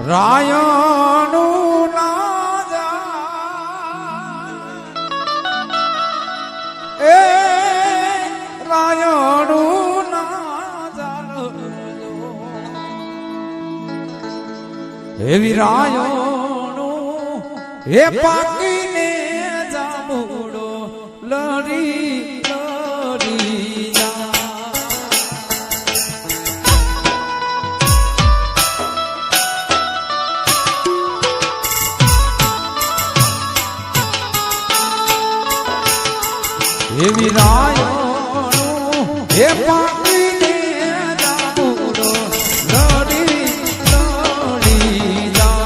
રાયણું ના જા એ રાયણું ના જાણો એવી રાયણું એ પાકીને જામુડો લડી લડી જા એવી રાયણું એ પાકીને જામુડો લડી લડી જા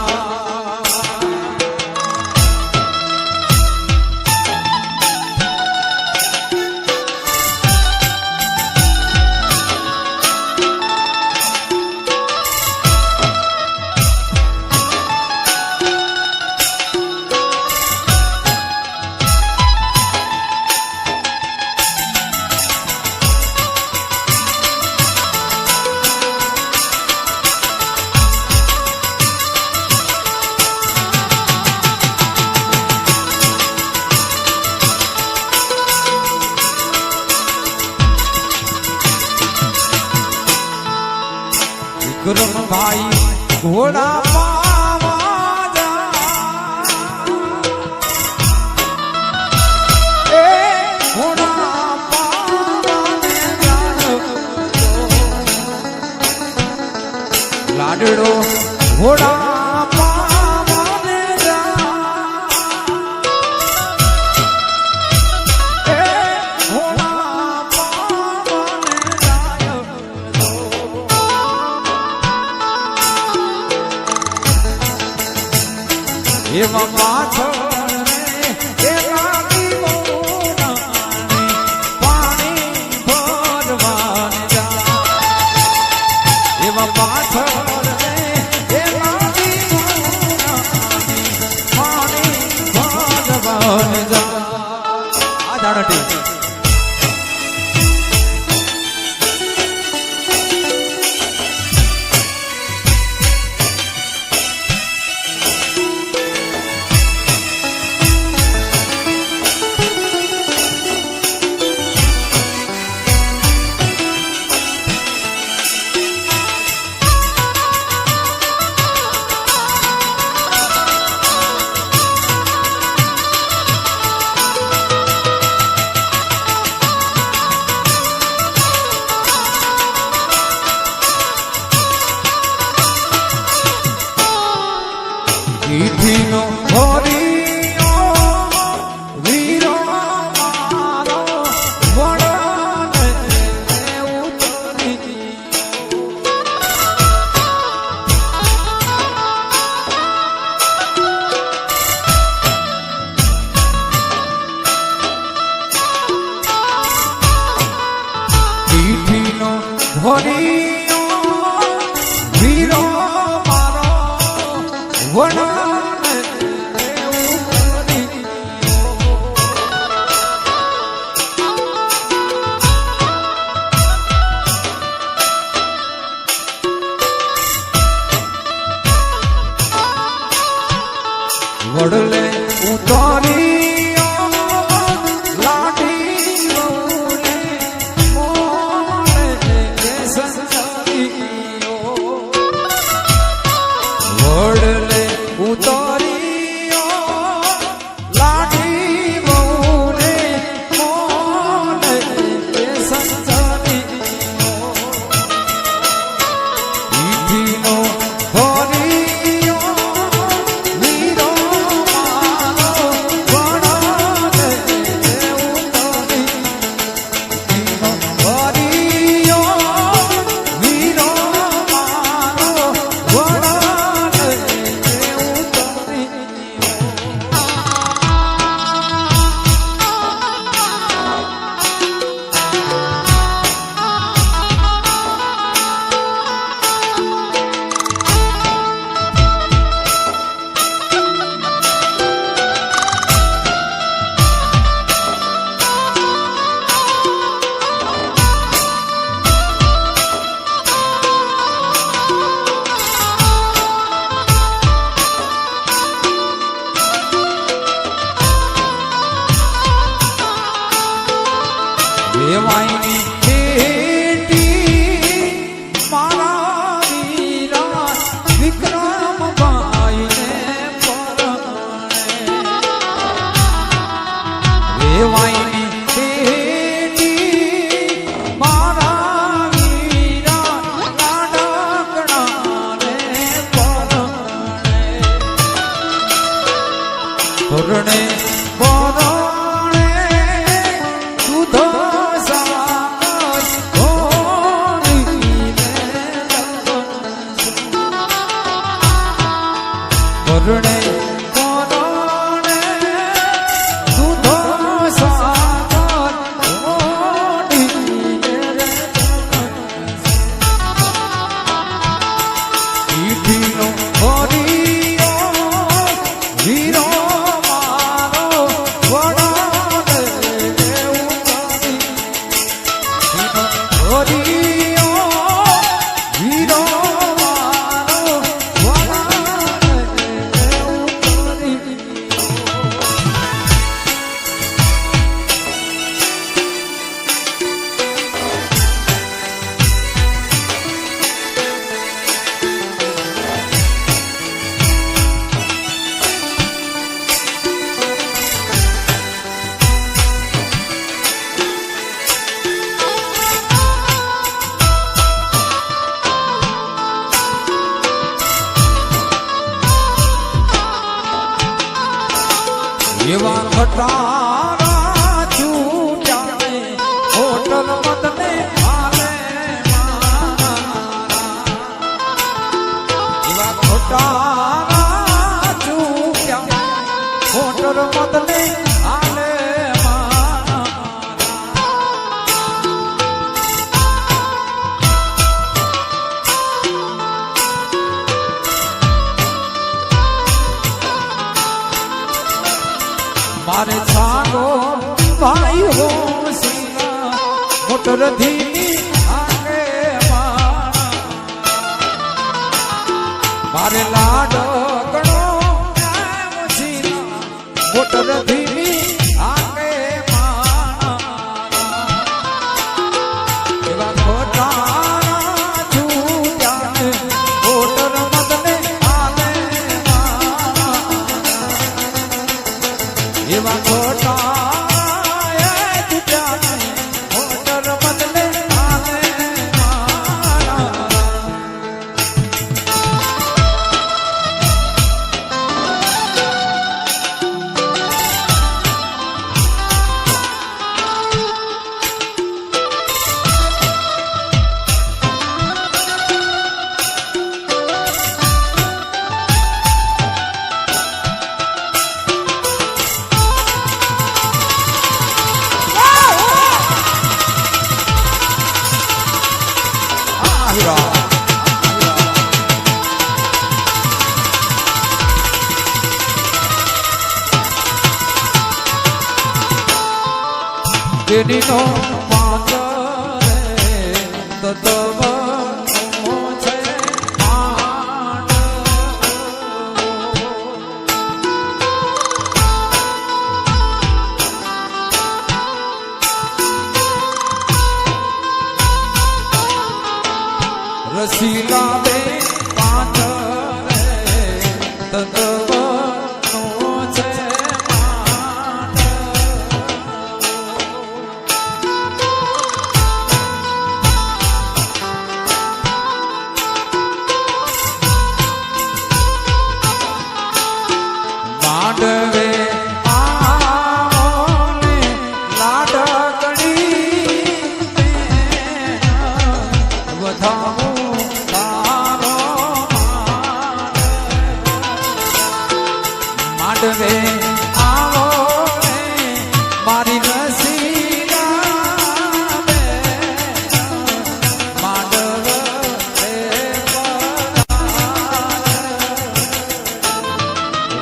વિક્રમ ભાઈ ઘોડા પાવા જા એ ઘોડા પાવાને જાણો લાડડો ઘોડા પાવાને જા એ ઘોડા પાવાને જાયો એવા પાછળ રે રાતી મોનાને પાણી ભરવાને જા એવા પાછળ રે રાતી મોનાને પાણી ભરવાને જા આ જાણટી ચીઠીનો ભર્યો વીરો મારો વડને ઉતરી ચીઠીનો ભર્યો વીરો મારો વડ વડલે ઉતારી લાડી બહુને મોડે સંસારીઓ વડલે ઉતારી લાડી બહુને મોડે સંસારીઓ ઈઠીનો હરી મોરણે મોરણે દૂધો સાગર મોડી રે પીઠીનો હોરિયો હીરો મારો વડાને ઉતારી હોરિયો હીરો મારો વડાને ઉતારી એવા ખટારા છૂટ્યા હોટલ મતને હાલે એવા ખટારા છૂટ્યા હોટલ મતને હાલે મારે છાગો ભાઈ હો સિંગા મોટર ધીની આગે મારે લાડ ગણો સિંગા મોટર ધીની આગે એવા ખોટા છૂટ્યા મોટર મતને આગે એવા ખોટા મોટર બદલે આલે મારા તેનીનો પાંચરે તત્વનો છે માંડ રસીલા બે પાંચરે તત્વનો છે માંડવે આવોને લાડકડી વધાવું તારો માંડવે આવોને મારી રસીલા બે માંડવે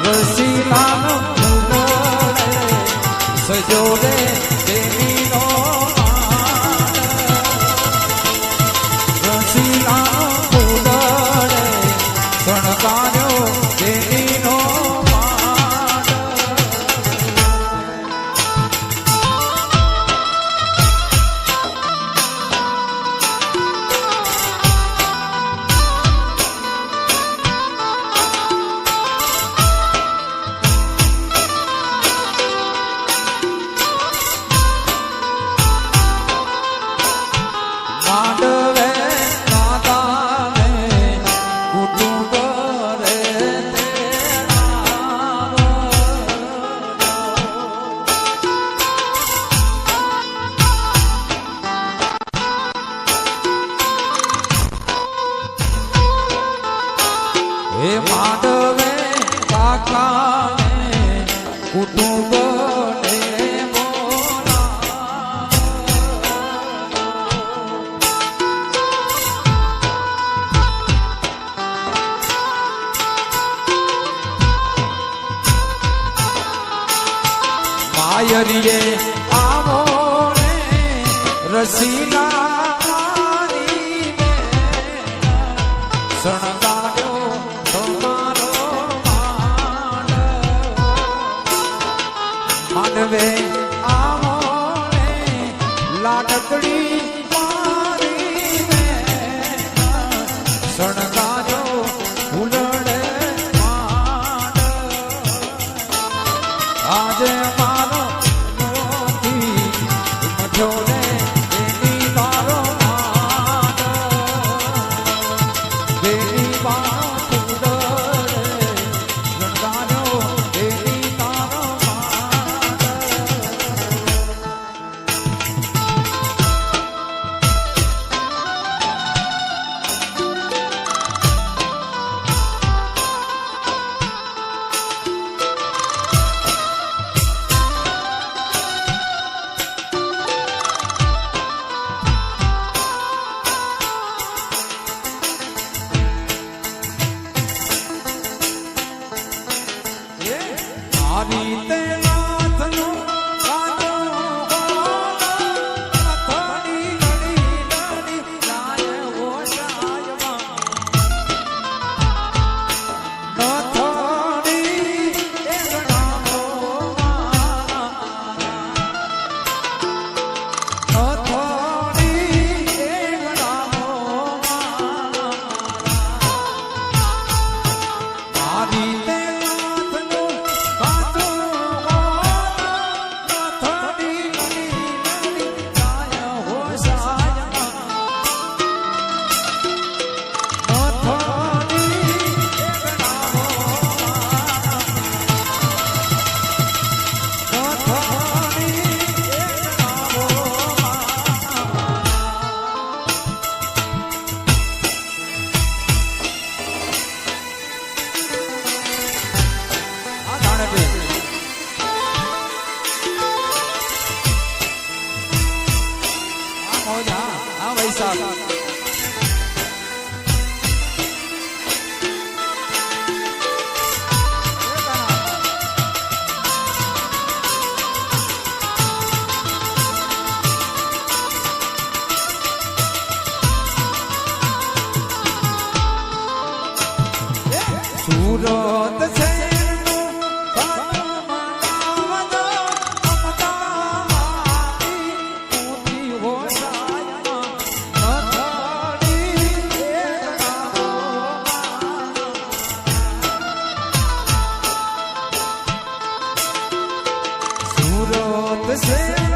રસીલાનો સજોડે દેવીનો રસીલાનો ફૂલડે શણગાર્યો દેવીનો હે માંડવે આખાને કુટુંબને માયરીએ આવો રે રસીલા શણગાર્યો તમારો માનવે આવો રે લાડકડી મારીને શણગાર્યો ફૂલડે માંડ આજે મારો મોતી મધ્યો રે એની તારો માંડ દેવી બાળો ફૂલડે શણગાર્યો એની તારો માંડ મારી તે નાથનું કાચું અથડી લડી લડી જાય ઓશાયમાં નથડી એકડામો નથડી એકડામો મારી તે સુરત શહેરનું કાચું મનાવજો અમદાવાદી ઊંધી હોશાયમાં નથડી એકડામો સુરત શહેર